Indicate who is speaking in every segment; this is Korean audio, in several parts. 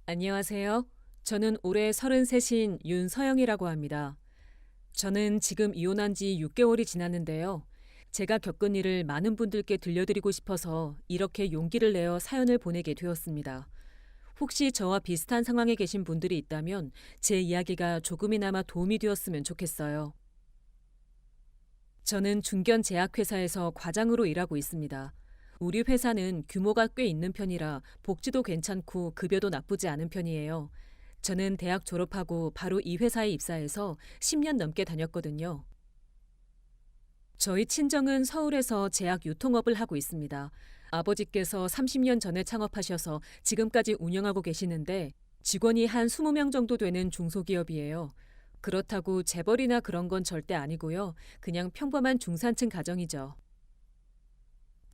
Speaker 1: 안녕하세요. 저는 올해 33인 윤서영이라고 합니다. 저는 지금 이혼한 지 6개월이 지났는데요. 제가 겪은 일을 많은 분들께 들려드리고 싶어서 이렇게 용기를 내어 사연을 보내게 되었습니다. 혹시 저와 비슷한 상황에 계신 분들이 있다면 제 이야기가 조금이나마 도움이 되었으면 좋겠어요. 저는 중견 제약회사에서 과장으로 일하고 있습니다. 우리 회사는 규모가 꽤 있는 편이라 복지도 괜찮고 급여도 나쁘지 않은 편이에요. 저는 대학 졸업하고 바로 이 회사에 입사해서 10년 넘게 다녔거든요. 저희 친정은 서울에서 제약 유통업을 하고 있습니다. 아버지께서 30년 전에 창업하셔서 지금까지 운영하고 계시는데 직원이 한 20명 정도 되는 중소기업이에요. 그렇다고 재벌이나 그런 건 절대 아니고요. 그냥 평범한 중산층 가정이죠.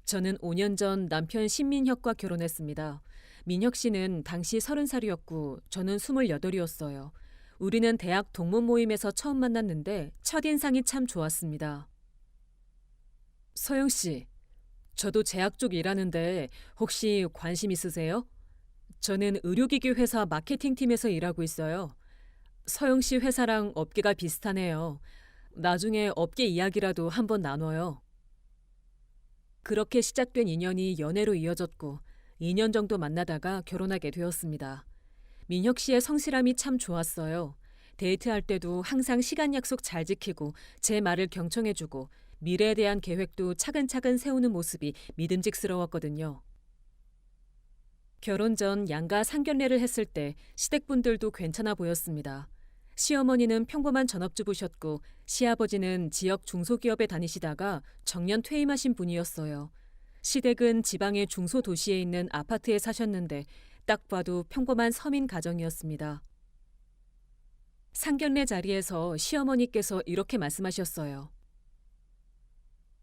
Speaker 1: 저는 5년 전 남편 신민혁과 결혼했습니다. 민혁 씨는 당시 30살이었고 저는 28이었어요. 우리는 대학 동문 모임에서 처음 만났는데 첫인상이 참 좋았습니다. 서영 씨, 저도 제약 쪽 일하는데 혹시 관심 있으세요? 저는 의료기기 회사 마케팅팀에서 일하고 있어요. 서영 씨 회사랑 업계가 비슷하네요. 나중에 업계 이야기라도 한번 나눠요. 그렇게 시작된 인연이 연애로 이어졌고 2년 정도 만나다가 결혼하게 되었습니다. 민혁 씨의 성실함이 참 좋았어요. 데이트할 때도 항상 시간 약속 잘 지키고 제 말을 경청해주고 미래에 대한 계획도 차근차근 세우는 모습이 믿음직스러웠거든요. 결혼 전 양가 상견례를 했을 때 시댁분들도 괜찮아 보였습니다. 시어머니는 평범한 전업주부셨고 시아버지는 지역 중소기업에 다니시다가 정년 퇴임하신 분이었어요. 시댁은 지방의 중소도시에 있는 아파트에 사셨는데 딱 봐도 평범한 서민 가정이었습니다. 상견례 자리에서 시어머니께서 이렇게 말씀하셨어요.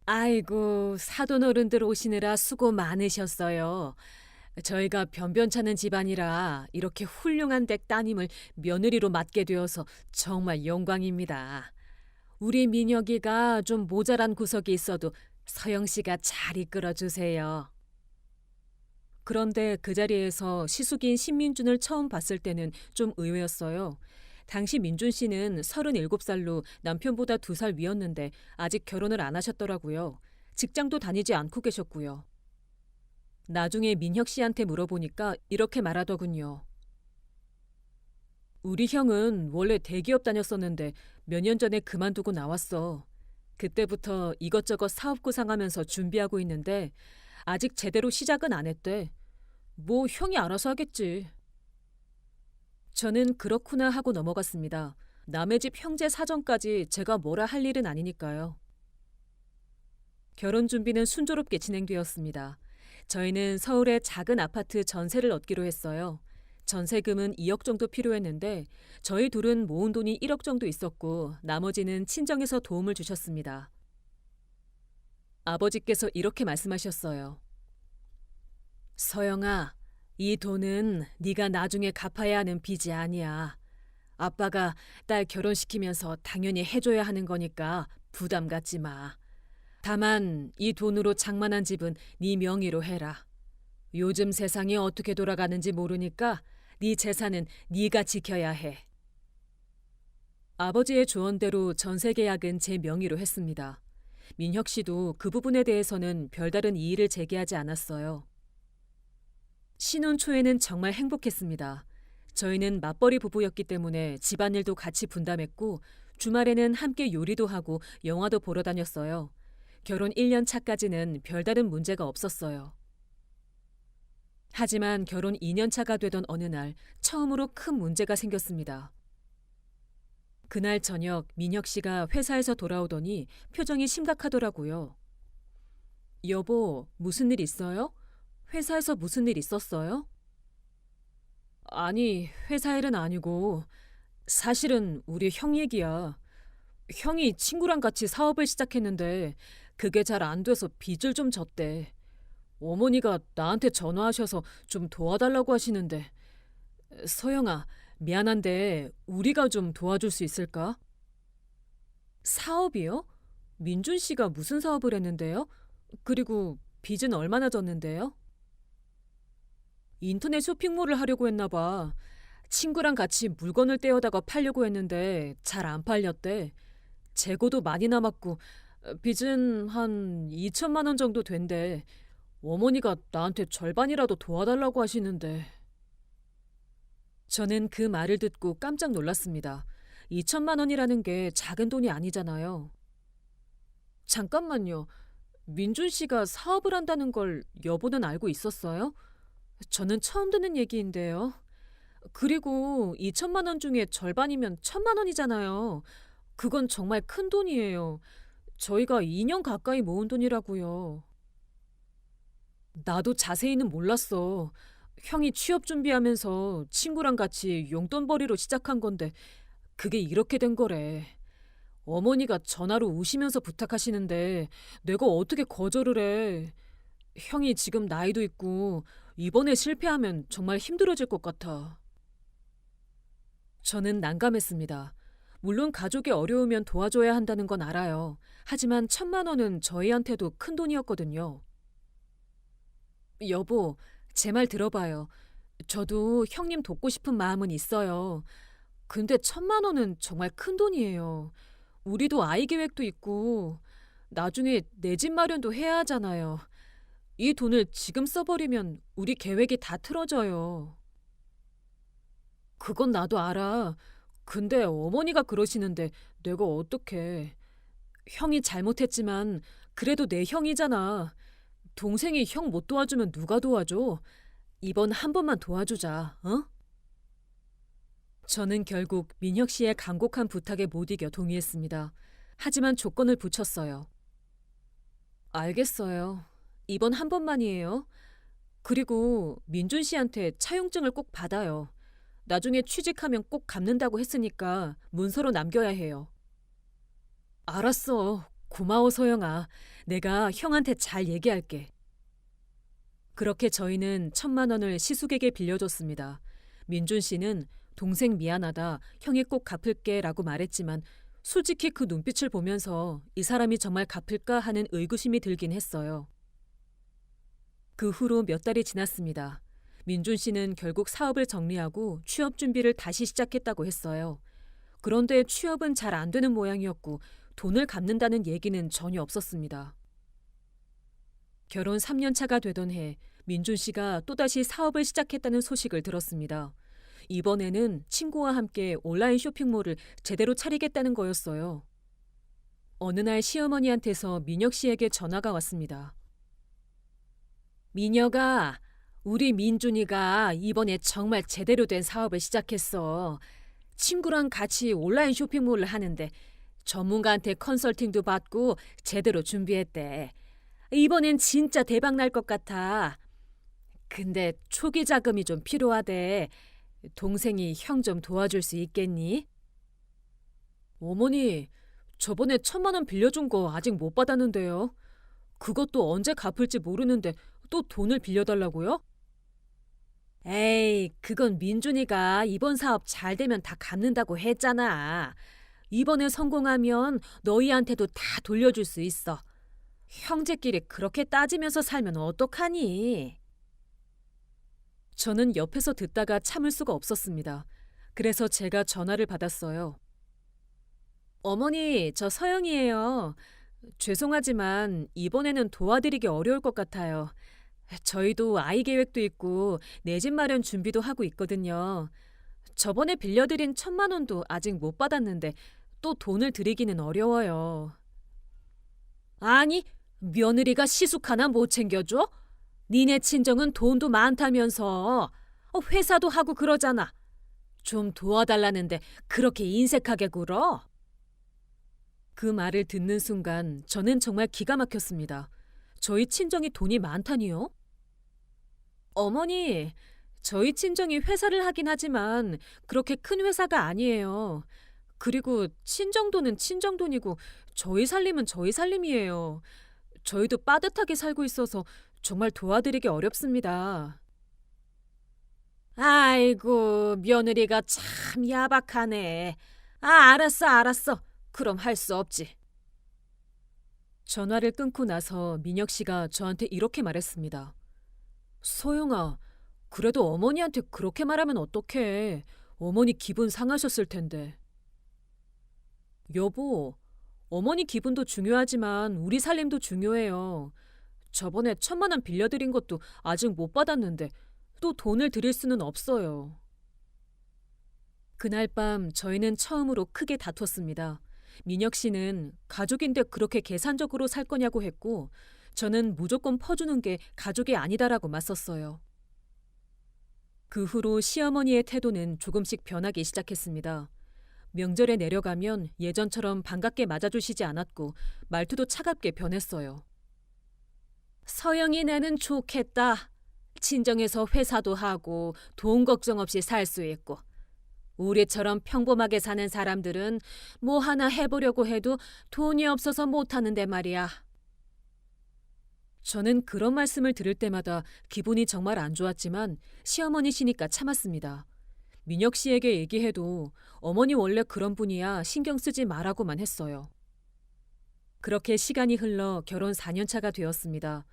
Speaker 1: 아이고, 사돈 어른들 오시느라 수고 많으셨어요. 저희가 변변찮은 집안이라 이렇게 훌륭한 댁 따님을 며느리로 맡게 되어서 정말 영광입니다. 우리 민혁이가 좀 모자란 구석이 있어도 서영 씨가 잘 이끌어 주세요. 그런데 그 자리에서 시숙인 신민준을 처음 봤을 때는 좀 의외였어요. 당시 민준 씨는 37살로 남편보다 2살 위였는데 아직 결혼을 안 하셨더라고요. 직장도 다니지 않고 계셨고요. 나중에 민혁 씨한테 물어보니까 이렇게 말하더군요. 우리 형은 원래 대기업 다녔었는데 몇 년 전에 그만두고 나왔어. 그때부터 이것저것 사업 구상하면서 준비하고 있는데 아직 제대로 시작은 안 했대. 뭐 형이 알아서 하겠지. 저는 그렇구나 하고 넘어갔습니다. 남의 집 형제 사정까지 제가 뭐라 할 일은 아니니까요. 결혼 준비는 순조롭게 진행되었습니다. 저희는 서울의 작은 아파트 전세를 얻기로 했어요. 전세금은 2억 정도 필요했는데 저희 둘은 모은 돈이 1억 정도 있었고 나머지는 친정에서 도움을 주셨습니다. 아버지께서 이렇게 말씀하셨어요. 서영아, 이 돈은 네가 나중에 갚아야 하는 빚이 아니야. 아빠가 딸 결혼시키면서 당연히 해줘야 하는 거니까 부담 갖지 마. 다만 이 돈으로 장만한 집은 네 명의로 해라. 요즘 세상이 어떻게 돌아가는지 모르니까 네 재산은 네가 지켜야 해. 아버지의 조언대로 전세 계약은 제 명의로 했습니다. 민혁 씨도 그 부분에 대해서는 별다른 이의를 제기하지 않았어요. 신혼 초에는 정말 행복했습니다. 저희는 맞벌이 부부였기 때문에 집안일도 같이 분담했고 주말에는 함께 요리도 하고 영화도 보러 다녔어요. 결혼 1년 차까지는 별다른 문제가 없었어요. 하지만 결혼 2년 차가 되던 어느 날 처음으로 큰 문제가 생겼습니다. 그날 저녁 민혁 씨가 회사에서 돌아오더니 표정이 심각하더라고요. 여보, 무슨 일 있어요? 회사에서 무슨 일 있었어요? 아니, 회사 일은 아니고 사실은 우리 형 얘기야. 형이 친구랑 같이 사업을 시작했는데 그게 잘 안 돼서 빚을 좀 졌대. 어머니가 나한테 전화하셔서 좀 도와달라고 하시는데 서영아, 미안한데 우리가 좀 도와줄 수 있을까? 사업이요? 민준 씨가 무슨 사업을 했는데요? 그리고 빚은 얼마나 졌는데요? 인터넷 쇼핑몰을 하려고 했나 봐. 친구랑 같이 물건을 떼어다가 팔려고 했는데 잘 안 팔렸대. 재고도 많이 남았고 빚은 한 2천만 원 정도 된대. 어머니가 나한테 절반이라도 도와달라고 하시는데. 저는 그 말을 듣고 깜짝 놀랐습니다. 2천만 원이라는 게 작은 돈이 아니잖아요. 잠깐만요. 민준 씨가 사업을 한다는 걸 여보는 알고 있었어요? 저는 처음 듣는 얘기인데요. 그리고 2천만 원 중에 절반이면 1천만 원이잖아요. 그건 정말 큰 돈이에요. 저희가 2년 가까이 모은 돈이라고요. 나도 자세히는 몰랐어. 형이 취업 준비하면서 친구랑 같이 용돈벌이로 시작한 건데 그게 이렇게 된 거래. 어머니가 전화로 우시면서 부탁하시는데 내가 어떻게 거절을 해. 형이 지금 나이도 있고 이번에 실패하면 정말 힘들어질 것 같아. 저는 난감했습니다. 물론 가족이 어려우면 도와줘야 한다는 건 알아요. 하지만 1천만 원은 저희한테도 큰 돈이었거든요. 여보, 제 말 들어봐요. 저도 형님 돕고 싶은 마음은 있어요. 근데 1천만 원은 정말 큰 돈이에요. 우리도 아이 계획도 있고 나중에 내 집 마련도 해야 하잖아요. 이 돈을 지금 써버리면 우리 계획이 다 틀어져요. 그건 나도 알아. 근데 어머니가 그러시는데 내가 어떡해. 형이 잘못했지만 그래도 내 형이잖아. 동생이 형 못 도와주면 누가 도와줘? 이번 한 번만 도와주자, 어? 저는 결국 민혁 씨의 간곡한 부탁에 못 이겨 동의했습니다. 하지만 조건을 붙였어요. 알겠어요. 이번 한 번만이에요. 그리고 민준 씨한테 차용증을 꼭 받아요. 나중에 취직하면 꼭 갚는다고 했으니까 문서로 남겨야 해요. 알았어. 고마워, 소영아. 내가 형한테 잘 얘기할게. 그렇게 저희는 1천만 원을 시숙에게 빌려줬습니다. 민준 씨는 동생 미안하다, 형이 꼭 갚을게 라고 말했지만 솔직히 그 눈빛을 보면서 이 사람이 정말 갚을까 하는 의구심이 들긴 했어요. 그 후로 몇 달이 지났습니다. 민준 씨는 결국 사업을 정리하고 취업 준비를 다시 시작했다고 했어요. 그런데 취업은 잘 안 되는 모양이었고 돈을 갚는다는 얘기는 전혀 없었습니다. 결혼 3년 차가 되던 해 민준 씨가 또다시 사업을 시작했다는 소식을 들었습니다. 이번에는 친구와 함께 온라인 쇼핑몰을 제대로 차리겠다는 거였어요. 어느 날 시어머니한테서 민혁 씨에게 전화가 왔습니다. 민혁아, 우리 민준이가 이번에 정말 제대로 된 사업을 시작했어. 친구랑 같이 온라인 쇼핑몰을 하는데 전문가한테 컨설팅도 받고 제대로 준비했대. 이번엔 진짜 대박 날 것 같아. 근데 초기 자금이 좀 필요하대. 동생이 형 좀 도와줄 수 있겠니? 어머니, 저번에 1천만 원 빌려준 거 아직 못 받았는데요. 그것도 언제 갚을지 모르는데 또 돈을 빌려달라고요? 에이, 그건 민준이가 이번 사업 잘 되면 다 갚는다고 했잖아. 이번에 성공하면 너희한테도 다 돌려줄 수 있어. 형제끼리 그렇게 따지면서 살면 어떡하니? 저는 옆에서 듣다가 참을 수가 없었습니다. 그래서 제가 전화를 받았어요. 어머니, 저 서영이에요. 죄송하지만 이번에는 도와드리기 어려울 것 같아요. 저희도 아이 계획도 있고 내 집 마련 준비도 하고 있거든요. 저번에 빌려드린 1천만 원도 아직 못 받았는데 또 돈을 드리기는 어려워요. 아니, 며느리가 시숙 하나 못 챙겨줘? 니네 친정은 돈도 많다면서 회사도 하고 그러잖아. 좀 도와달라는데 그렇게 인색하게 굴어? 그 말을 듣는 순간 저는 정말 기가 막혔습니다. 저희 친정이 돈이 많다니요? 어머니, 저희 친정이 회사를 하긴 하지만 그렇게 큰 회사가 아니에요. 그리고 친정돈은 친정돈이고 저희 살림은 저희 살림이에요. 저희도 빠듯하게 살고 있어서 정말 도와드리기 어렵습니다. 아이고, 며느리가 참 야박하네. 알았어, 알았어. 그럼 할 수 없지. 전화를 끊고 나서 민혁 씨가 저한테 이렇게 말했습니다. 소영아, 그래도 어머니한테 그렇게 말하면 어떡해. 어머니 기분 상하셨을 텐데. 여보, 어머니 기분도 중요하지만 우리 살림도 중요해요. 저번에 1,000만 원 빌려드린 것도 아직 못 받았는데 또 돈을 드릴 수는 없어요. 그날 밤 저희는 처음으로 크게 다퉜습니다. 민혁 씨는 가족인데 그렇게 계산적으로 살 거냐고 했고 저는 무조건 퍼주는 게 가족이 아니다라고 맞섰어요. 그 후로 시어머니의 태도는 조금씩 변하기 시작했습니다. 명절에 내려가면 예전처럼 반갑게 맞아주시지 않았고 말투도 차갑게 변했어요. 서영이 내는 좋겠다. 친정에서 회사도 하고 돈 걱정 없이 살 수 있고 우리처럼 평범하게 사는 사람들은 뭐 하나 해보려고 해도 돈이 없어서 못하는데 말이야. 저는 그런 말씀을 들을 때마다 기분이 정말 안 좋았지만 시어머니시니까 참았습니다. 민혁 씨에게 얘기해도 어머니 원래 그런 분이야 신경 쓰지 말라고만 했어요. 그렇게 시간이 흘러 결혼 4년 차가 되었습니다.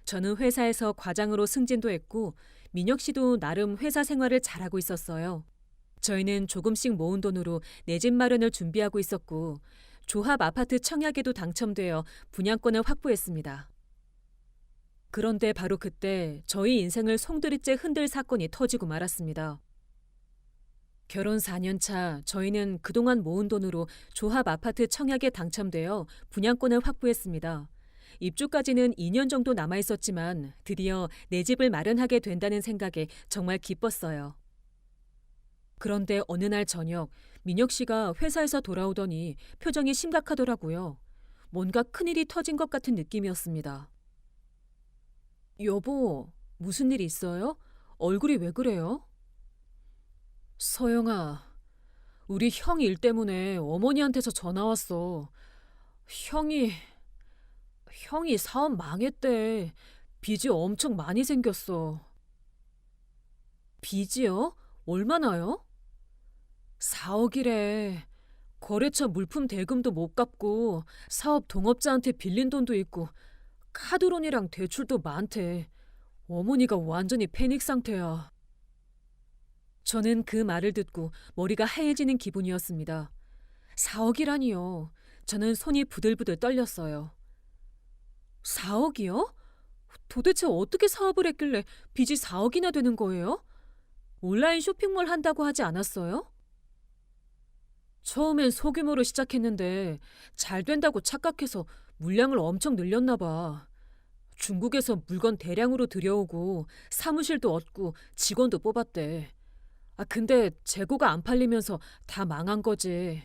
Speaker 1: 저는 회사에서 과장으로 승진도 했고 민혁 씨도 나름 회사 생활을 잘하고 있었어요. 저희는 조금씩 모은 돈으로 내 집 마련을 준비하고 있었고 조합 아파트 청약에도 당첨되어 분양권을 확보했습니다. 그런데 바로 그때 저희 인생을 송두리째 흔들 사건이 터지고 말았습니다. 결혼 4년 차 저희는 그동안 모은 돈으로 조합 아파트 청약에 당첨되어 분양권을 확보했습니다. 입주까지는 2년 정도 남아 있었지만 드디어 내 집을 마련하게 된다는 생각에 정말 기뻤어요. 그런데 어느 날 저녁 민혁 씨가 회사에서 돌아오더니 표정이 심각하더라고요. 뭔가 큰일이 터진 것 같은 느낌이었습니다. 여보, 무슨 일 있어요? 얼굴이 왜 그래요? 서영아, 우리 형 일 때문에 어머니한테서 전화 왔어. 형이 사업 망했대. 빚이 엄청 많이 생겼어. 빚이요? 얼마나요? 4억이래. 거래처 물품 대금도 못 갚고 사업 동업자한테 빌린 돈도 있고 카드론이랑 대출도 많대. 어머니가 완전히 패닉 상태야. 저는 그 말을 듣고 머리가 하얘지는 기분이었습니다. 4억이라니요. 저는 손이 부들부들 떨렸어요. 4억이요? 도대체 어떻게 사업을 했길래 빚이 4억이나 되는 거예요? 온라인 쇼핑몰 한다고 하지 않았어요? 처음엔 소규모로 시작했는데 잘 된다고 착각해서 물량을 엄청 늘렸나 봐. 중국에서 물건 대량으로 들여오고 사무실도 얻고 직원도 뽑았대. 근데 재고가 안 팔리면서 다 망한 거지.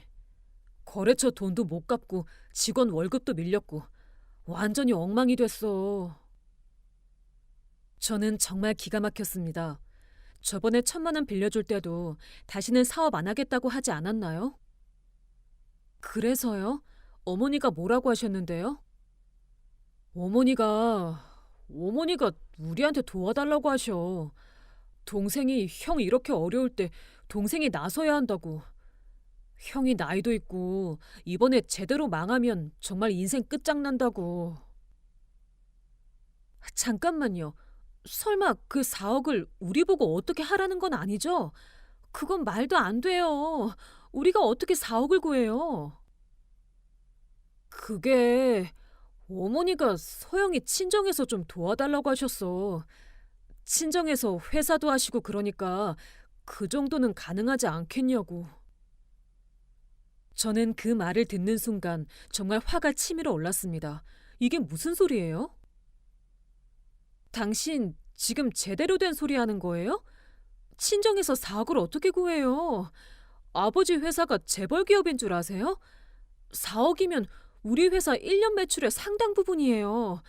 Speaker 1: 거래처 돈도 못 갚고 직원 월급도 밀렸고 완전히 엉망이 됐어. 저는 정말 기가 막혔습니다. 저번에 1,000만 원 빌려줄 때도 다시는 사업 안 하겠다고 하지 않았나요? 그래서요? 어머니가 뭐라고 하셨는데요? 어머니가 우리한테 도와달라고 하셔. 동생이 형 이렇게 어려울 때 동생이 나서야 한다고. 형이 나이도 있고 이번에 제대로 망하면 정말 인생 끝장난다고. 잠깐만요. 설마 그 4억을 우리 보고 어떻게 하라는 건 아니죠? 그건 말도 안 돼요. 우리가 어떻게 4억을 구해요? 그게 어머니가 서영이 친정에서 좀 도와달라고 하셨어. 친정에서 회사도 하시고 그러니까 그 정도는 가능하지 않겠냐고. 저는 그 말을 듣는 순간 정말 화가 치밀어 올랐습니다. 이게 무슨 소리예요? 당신 지금 제대로 된 소리 하는 거예요? 친정에서 4억을 어떻게 구해요? 아버지 회사가 재벌 기업인 줄 아세요? 4억이면 우리 회사 1년 매출의 상당 부분이에요.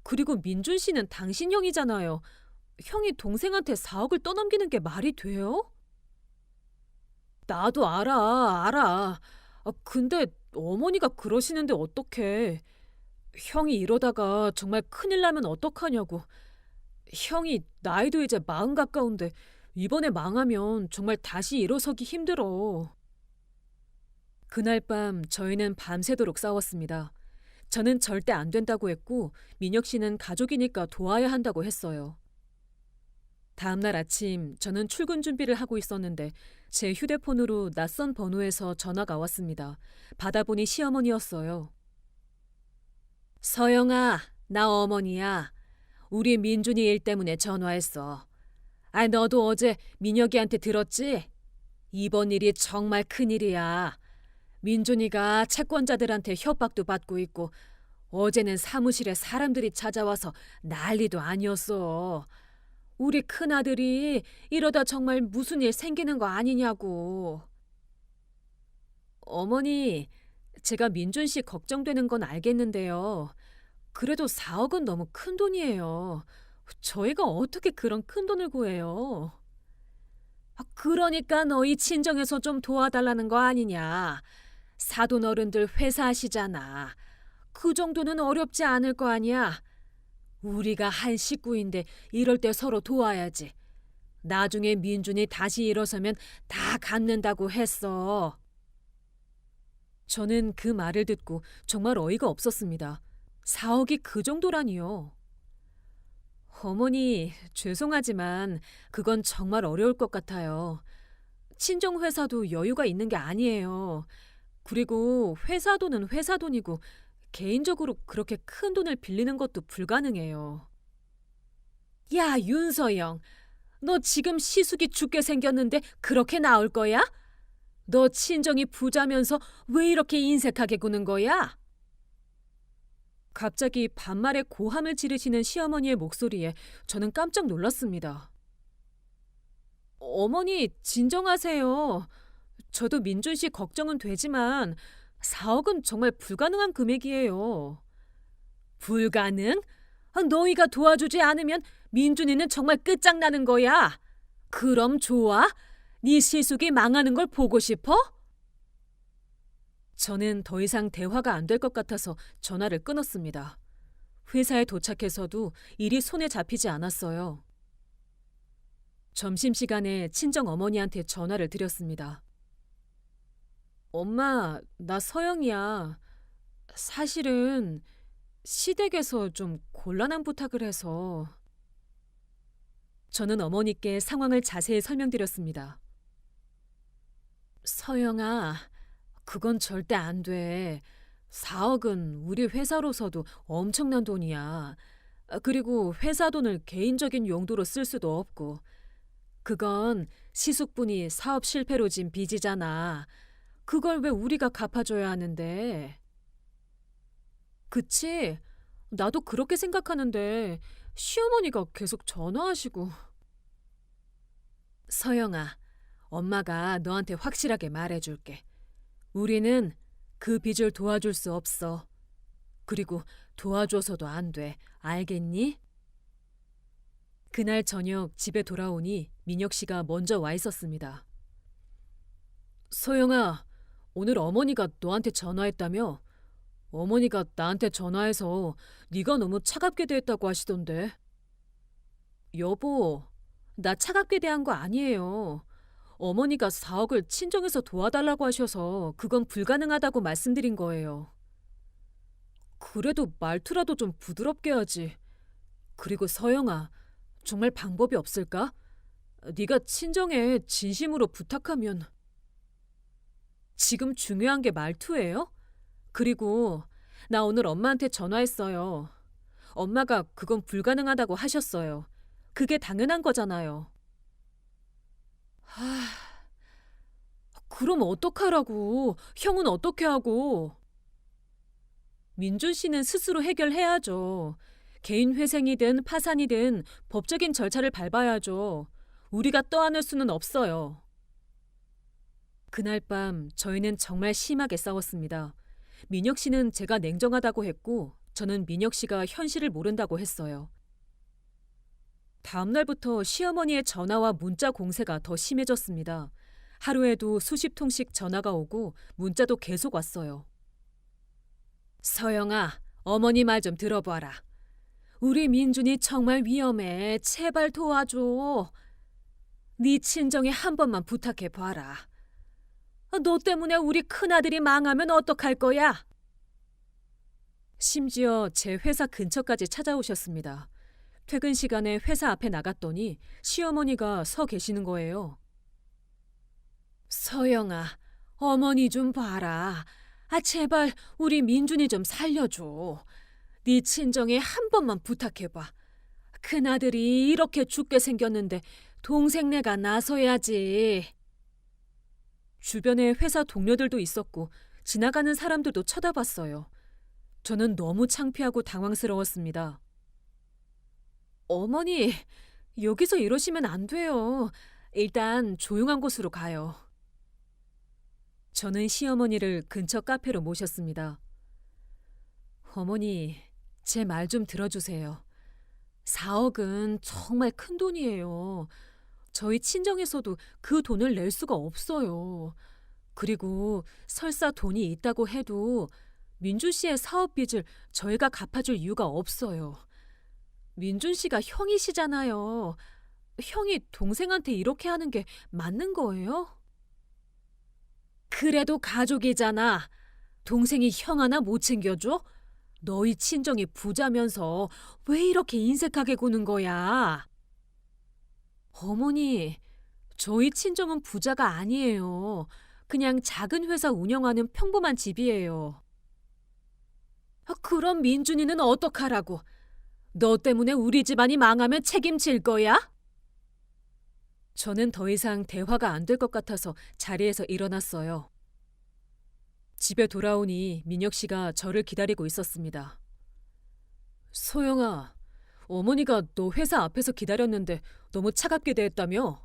Speaker 1: 그리고 민준 씨는 당신 형이잖아요. 형이 동생한테 4억을 떠넘기는 게 말이 돼요? 나도 알아. 근데 어머니가 그러시는데 어떡해. 형이 이러다가 정말 큰일 나면 어떡하냐고. 형이 나이도 이제 40 가까운데 이번에 망하면 정말 다시 일어서기 힘들어. 그날 밤 저희는 밤새도록 싸웠습니다. 저는 절대 안 된다고 했고 민혁 씨는 가족이니까 도와야 한다고 했어요. 다음 날 아침 저는 출근 준비를 하고 있었는데 제 휴대폰으로 낯선 번호에서 전화가 왔습니다. 받아보니 시어머니였어요. 서영아, 나 어머니야. 우리 민준이 일 때문에 전화했어. 너도 어제 민혁이한테 들었지? 이번 일이 정말 큰일이야. 민준이가 채권자들한테 협박도 받고 있고 어제는 사무실에 사람들이 찾아와서 난리도 아니었어. 우리 큰아들이 이러다 정말 무슨 일 생기는 거 아니냐고. 어머니, 제가 민준 씨 걱정되는 건 알겠는데요. 그래도 4억은 너무 큰 돈이에요. 저희가 어떻게 그런 큰 돈을 구해요? 그러니까 너희 친정에서 좀 도와달라는 거 아니냐. 사돈 어른들 회사하시잖아. 그 정도는 어렵지 않을 거 아니야. 우리가 한 식구인데 이럴 때 서로 도와야지. 나중에 민준이 다시 일어서면 다 갚는다고 했어. 저는 그 말을 듣고 정말 어이가 없었습니다. 4억이 그 정도라니요. 어머니, 죄송하지만 그건 정말 어려울 것 같아요. 친정회사도 여유가 있는 게 아니에요. 그리고 회사 돈은 회사 돈이고 개인적으로 그렇게 큰 돈을 빌리는 것도 불가능해요. 야, 윤서영. 너 지금 시숙이 죽게 생겼는데 그렇게 나올 거야? 너 친정이 부자면서 왜 이렇게 인색하게 구는 거야? 갑자기 반말에 고함을 지르시는 시어머니의 목소리에 저는 깜짝 놀랐습니다. 어머니, 진정하세요. 저도 민준 씨 걱정은 되지만 4억은 정말 불가능한 금액이에요. 불가능? 너희가 도와주지 않으면 민준이는 정말 끝장나는 거야. 그럼 좋아? 네 시숙이 망하는 걸 보고 싶어? 저는 더 이상 대화가 안 될 것 같아서 전화를 끊었습니다. 회사에 도착해서도 일이 손에 잡히지 않았어요. 점심시간에 친정 어머니한테 전화를 드렸습니다. 엄마, 나 서영이야. 사실은 시댁에서 좀 곤란한 부탁을 해서. 저는 어머니께 상황을 자세히 설명드렸습니다. 서영아, 그건 절대 안 돼. 4억은 우리 회사로서도 엄청난 돈이야. 그리고 회사 돈을 개인적인 용도로 쓸 수도 없고. 그건 시숙분이 사업 실패로 진 빚이잖아. 그걸 왜 우리가 갚아줘야 하는데? 그치? 나도 그렇게 생각하는데 시어머니가 계속 전화하시고. 서영아, 엄마가 너한테 확실하게 말해줄게. 우리는 그 빚을 도와줄 수 없어. 그리고 도와줘서도 안 돼. 알겠니? 그날 저녁 집에 돌아오니 민혁 씨가 먼저 와 있었습니다. 소영아, 오늘 어머니가 너한테 전화했다며? 어머니가 나한테 전화해서 네가 너무 차갑게 대했다고 하시던데. 여보, 나 차갑게 대한 거 아니에요. 어머니가 4억을 친정에서 도와달라고 하셔서 그건 불가능하다고 말씀드린 거예요. 그래도 말투라도 좀 부드럽게 하지. 그리고 서영아, 정말 방법이 없을까? 네가 친정에 진심으로 부탁하면. 지금 중요한 게 말투예요? 그리고 나 오늘 엄마한테 전화했어요. 엄마가 그건 불가능하다고 하셨어요. 그게 당연한 거잖아요. 하... 그럼 어떡하라고? 형은 어떻게 하고? 민준 씨는 스스로 해결해야죠. 개인 회생이든 파산이든 법적인 절차를 밟아야죠. 우리가 떠안을 수는 없어요. 그날 밤 저희는 정말 심하게 싸웠습니다. 민혁 씨는 제가 냉정하다고 했고 저는 민혁 씨가 현실을 모른다고 했어요. 다음 날부터 시어머니의 전화와 문자 공세가 더 심해졌습니다. 하루에도 수십 통씩 전화가 오고 문자도 계속 왔어요. 서영아, 어머니 말 좀 들어봐라. 우리 민준이 정말 위험해. 제발 도와줘. 네 친정에 한 번만 부탁해 봐라. 너 때문에 우리 큰아들이 망하면 어떡할 거야? 심지어 제 회사 근처까지 찾아오셨습니다. 퇴근 시간에 회사 앞에 나갔더니 시어머니가 서 계시는 거예요. 서영아, 어머니 좀 봐라. 제발 우리 민준이 좀 살려줘. 네 친정에 한 번만 부탁해봐. 큰아들이 이렇게 죽게 생겼는데 동생네가 나서야지. 주변에 회사 동료들도 있었고 지나가는 사람들도 쳐다봤어요. 저는 너무 창피하고 당황스러웠습니다. 어머니, 여기서 이러시면 안 돼요. 일단 조용한 곳으로 가요. 저는 시어머니를 근처 카페로 모셨습니다. 어머니, 제 말 좀 들어주세요. 4억은 정말 큰 돈이에요. 저희 친정에서도 그 돈을 낼 수가 없어요. 그리고 설사 돈이 있다고 해도 민준 씨의 사업 빚을 저희가 갚아줄 이유가 없어요. 민준 씨가 형이시잖아요. 형이 동생한테 이렇게 하는 게 맞는 거예요? 그래도 가족이잖아. 동생이 형 하나 못 챙겨줘? 너희 친정이 부자면서 왜 이렇게 인색하게 구는 거야? 어머니, 저희 친정은 부자가 아니에요. 그냥 작은 회사 운영하는 평범한 집이에요. 그럼 민준이는 어떡하라고? 너 때문에 우리 집안이 망하면 책임질 거야? 저는 더 이상 대화가 안 될 것 같아서 자리에서 일어났어요. 집에 돌아오니 민혁 씨가 저를 기다리고 있었습니다. 소영아, 어머니가 너 회사 앞에서 기다렸는데 너무 차갑게 대했다며?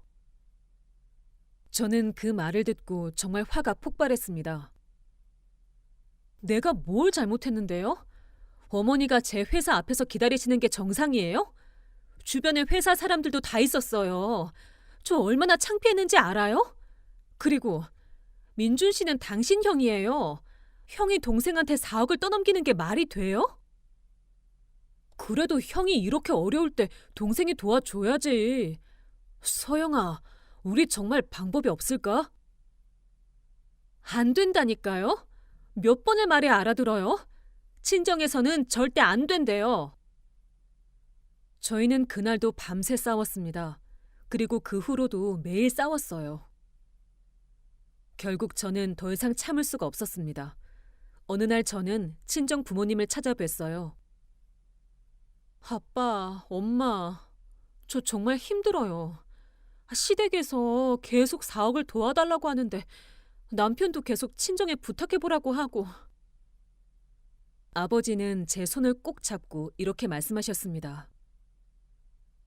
Speaker 1: 저는 그 말을 듣고 정말 화가 폭발했습니다. 내가 뭘 잘못했는데요? 어머니가 제 회사 앞에서 기다리시는 게 정상이에요? 주변에 회사 사람들도 다 있었어요. 저 얼마나 창피했는지 알아요? 그리고 민준 씨는 당신 형이에요. 형이 동생한테 4억을 떠넘기는 게 말이 돼요? 그래도 형이 이렇게 어려울 때 동생이 도와줘야지. 서영아, 우리 정말 방법이 없을까? 안 된다니까요? 몇 번을 말해 알아들어요? 친정에서는 절대 안 된대요. 저희는 그날도 밤새 싸웠습니다. 그리고 그 후로도 매일 싸웠어요. 결국 저는 더 이상 참을 수가 없었습니다. 어느 날 저는 친정 부모님을 찾아뵀어요. 아빠, 엄마, 저 정말 힘들어요. 시댁에서 계속 4억을 도와달라고 하는데 남편도 계속 친정에 부탁해보라고 하고. 아버지는 제 손을 꼭 잡고 이렇게 말씀하셨습니다.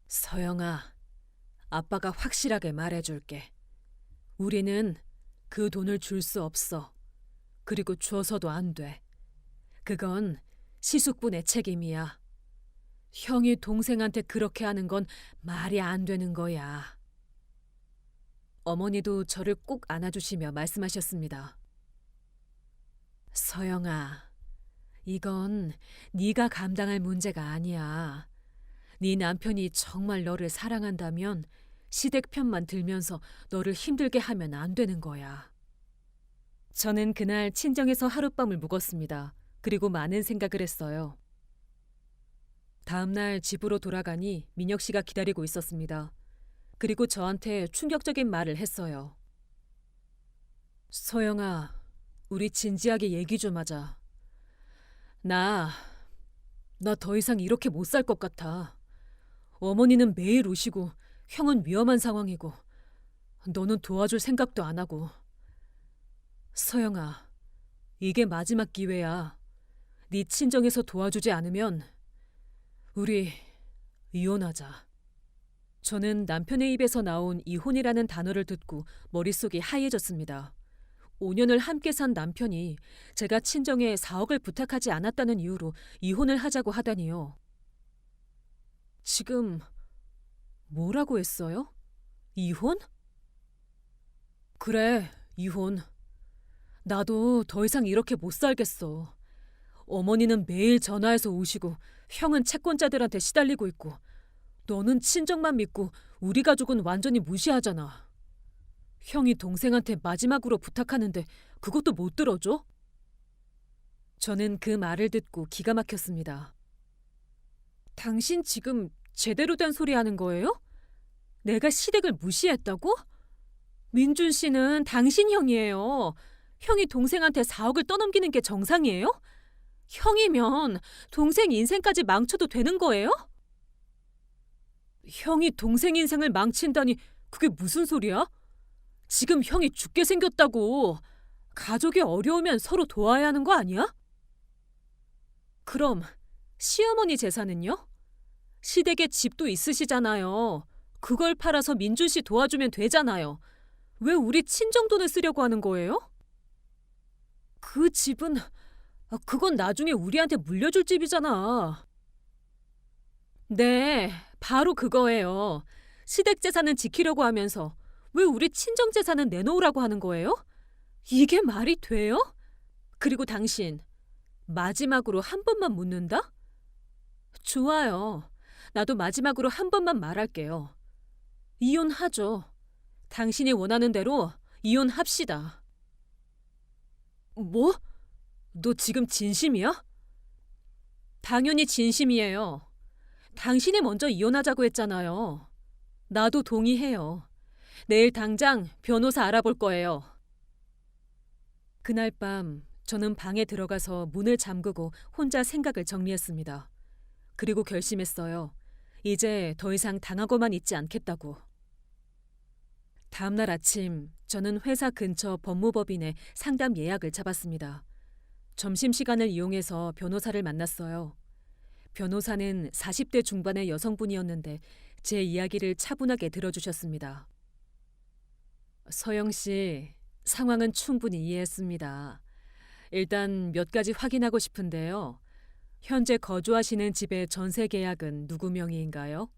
Speaker 1: 서영아, 아빠가 확실하게 말해줄게. 우리는 그 돈을 줄 수 없어. 그리고 줘서도 안 돼. 그건 시숙분의 책임이야. 형이 동생한테 그렇게 하는 건 말이 안 되는 거야. 어머니도 저를 꼭 안아주시며 말씀하셨습니다. 서영아, 이건 네가 감당할 문제가 아니야. 네 남편이 정말 너를 사랑한다면 시댁 편만 들면서 너를 힘들게 하면 안 되는 거야. 저는 그날 친정에서 하룻밤을 묵었습니다. 그리고 많은 생각을 했어요. 다음 날 집으로 돌아가니 민혁 씨가 기다리고 있었습니다. 그리고 저한테 충격적인 말을 했어요. 소영아, 우리 진지하게 얘기 좀 하자. 나 더 이상 이렇게 못 살 것 같아. 어머니는 매일 우시고 형은 위험한 상황이고 너는 도와줄 생각도 안 하고. 서영아, 이게 마지막 기회야. 네 친정에서 도와주지 않으면 우리 이혼하자. 저는 남편의 입에서 나온 이혼이라는 단어를 듣고 머릿속이 하얘졌습니다. 5년을 함께 산 남편이 제가 친정에 4억을 부탁하지 않았다는 이유로 이혼을 하자고 하다니요. 지금 뭐라고 했어요? 이혼? 그래, 이혼. 나도 더 이상 이렇게 못 살겠어. 어머니는 매일 전화해서 우시고 형은 채권자들한테 시달리고 있고 너는 친정만 믿고 우리 가족은 완전히 무시하잖아. 형이 동생한테 마지막으로 부탁하는데 그것도 못 들어줘? 저는 그 말을 듣고 기가 막혔습니다. 당신 지금 제대로 된 소리 하는 거예요? 내가 시댁을 무시했다고? 민준 씨는 당신 형이에요. 형이 동생한테 4억을 떠넘기는 게 정상이에요? 형이면 동생 인생까지 망쳐도 되는 거예요? 형이 동생 인생을 망친다니 그게 무슨 소리야? 지금 형이 죽게 생겼다고. 가족이 어려우면 서로 도와야 하는 거 아니야? 그럼 시어머니 재산은요? 시댁에 집도 있으시잖아요. 그걸 팔아서 민준 씨 도와주면 되잖아요. 왜 우리 친정 돈을 쓰려고 하는 거예요? 그 집은 그건 나중에 우리한테 물려줄 집이잖아. 네, 바로 그거예요. 시댁 재산은 지키려고 하면서 왜 우리 친정 재산은 내놓으라고 하는 거예요? 이게 말이 돼요? 그리고 당신, 마지막으로 한 번만 묻는다? 좋아요. 나도 마지막으로 한 번만 말할게요. 이혼하죠. 당신이 원하는 대로 이혼합시다. 뭐? 너 지금 진심이야? 당연히 진심이에요. 당신이 먼저 이혼하자고 했잖아요. 나도 동의해요. 내일 당장 변호사 알아볼 거예요. 그날 밤 저는 방에 들어가서 문을 잠그고 혼자 생각을 정리했습니다. 그리고 결심했어요. 이제 더 이상 당하고만 있지 않겠다고. 다음 날 아침 저는 회사 근처 법무법인에 상담 예약을 잡았습니다. 점심시간을 이용해서 변호사를 만났어요. 변호사는 40대 중반의 여성분이었는데 제 이야기를 차분하게 들어주셨습니다. 서영 씨, 상황은 충분히 이해했습니다. 일단 몇 가지 확인하고 싶은데요. 현재 거주하시는 집의 전세 계약은 누구 명의인가요?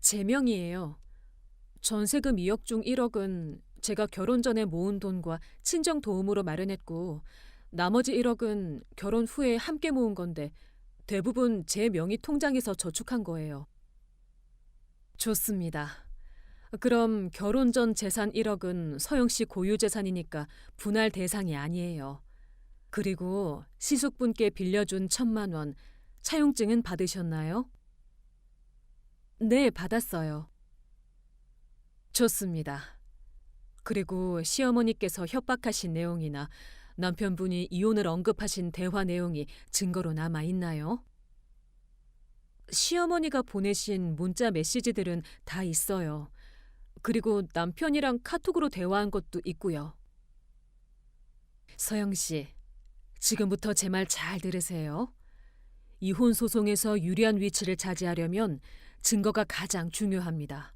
Speaker 1: 제 명의예요. 전세금 2억 중 1억은 제가 결혼 전에 모은 돈과 친정 도움으로 마련했고 나머지 1억은 결혼 후에 함께 모은 건데 대부분 제 명의 통장에서 저축한 거예요. 좋습니다. 그럼 결혼 전 재산 1억은 서영 씨 고유 재산이니까 분할 대상이 아니에요. 그리고 시숙분께 빌려준 1,000만 원, 차용증은 받으셨나요? 네, 받았어요. 좋습니다. 그리고 시어머니께서 협박하신 내용이나 남편분이 이혼을 언급하신 대화 내용이 증거로 남아 있나요? 시어머니가 보내신 문자 메시지들은 다 있어요. 그리고 남편이랑 카톡으로 대화한 것도 있고요. 서영 씨, 지금부터 제 말 잘 들으세요. 이혼 소송에서 유리한 위치를 차지하려면 증거가 가장 중요합니다.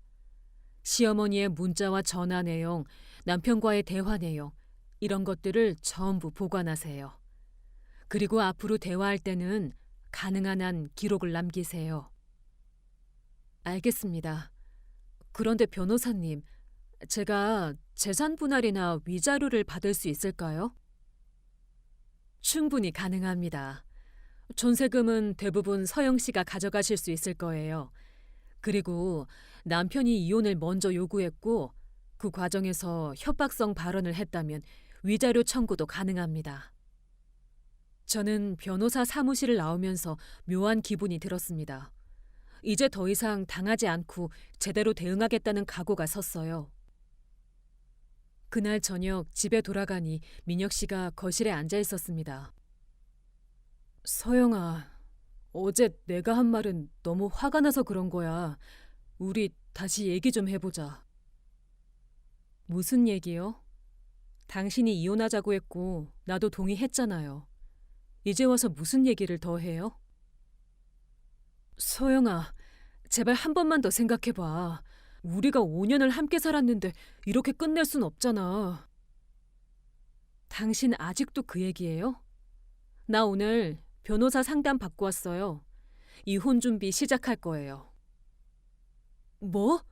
Speaker 1: 시어머니의 문자와 전화 내용, 남편과의 대화 내용, 이런 것들을 전부 보관하세요. 그리고 앞으로 대화할 때는 가능한 한 기록을 남기세요. 알겠습니다. 그런데 변호사님, 제가 재산 분할이나 위자료를 받을 수 있을까요? 충분히 가능합니다. 전세금은 대부분 서영 씨가 가져가실 수 있을 거예요. 그리고 남편이 이혼을 먼저 요구했고 그 과정에서 협박성 발언을 했다면 위자료 청구도 가능합니다. 저는 변호사 사무실을 나오면서 묘한 기분이 들었습니다. 이제 더 이상 당하지 않고 제대로 대응하겠다는 각오가 섰어요. 그날 저녁 집에 돌아가니 민혁 씨가 거실에 앉아 있었습니다. 서영아, 어제 내가 한 말은 너무 화가 나서 그런 거야. 우리 다시 얘기 좀 해보자. 무슨 얘기요? 당신이 이혼하자고 했고 나도 동의했잖아요. 이제 와서 무슨 얘기를 더 해요? 서영아, 제발 한 번만 더 생각해봐. 우리가 5년을 함께 살았는데 이렇게 끝낼 순 없잖아. 당신 아직도 그 얘기예요? 나 오늘 변호사 상담 받고 왔어요. 이혼 준비 시작할 거예요. 뭐?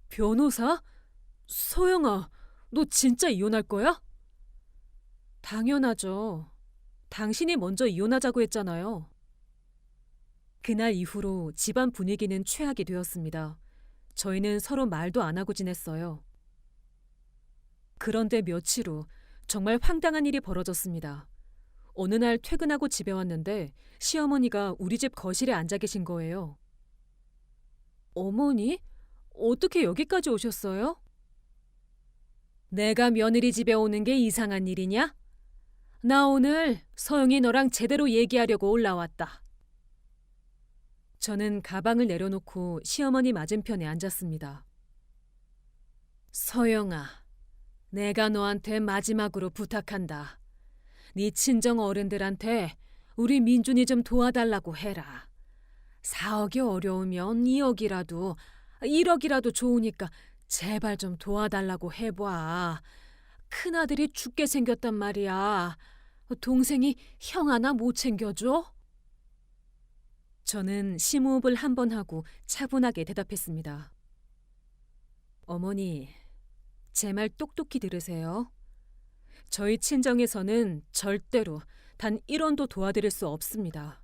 Speaker 1: 변호사? 서영아, 너 진짜 이혼할 거야? 당연하죠. 당신이 먼저 이혼하자고 했잖아요. 그날 이후로 집안 분위기는 최악이 되었습니다. 저희는 서로 말도 안 하고 지냈어요. 그런데 며칠 후 정말 황당한 일이 벌어졌습니다. 어느 날 퇴근하고 집에 왔는데 시어머니가 우리 집 거실에 앉아 계신 거예요. 어머니? 어떻게 여기까지 오셨어요? 내가 며느리 집에 오는 게 이상한 일이냐? 나 오늘 서영이 너랑 제대로 얘기하려고 올라왔다. 저는 가방을 내려놓고 시어머니 맞은편에 앉았습니다. 서영아, 내가 너한테 마지막으로 부탁한다. 네 친정 어른들한테 우리 민준이 좀 도와달라고 해라. 4억이 어려우면 2억이라도, 1억이라도 좋으니까 제발 좀 도와달라고 해봐. 큰아들이 죽게 생겼단 말이야. 동생이 형 하나 못 챙겨줘? 저는 심호흡을 한 번 하고 차분하게 대답했습니다. 어머니, 제 말 똑똑히 들으세요. 저희 친정에서는 절대로 단 1원도 도와드릴 수 없습니다.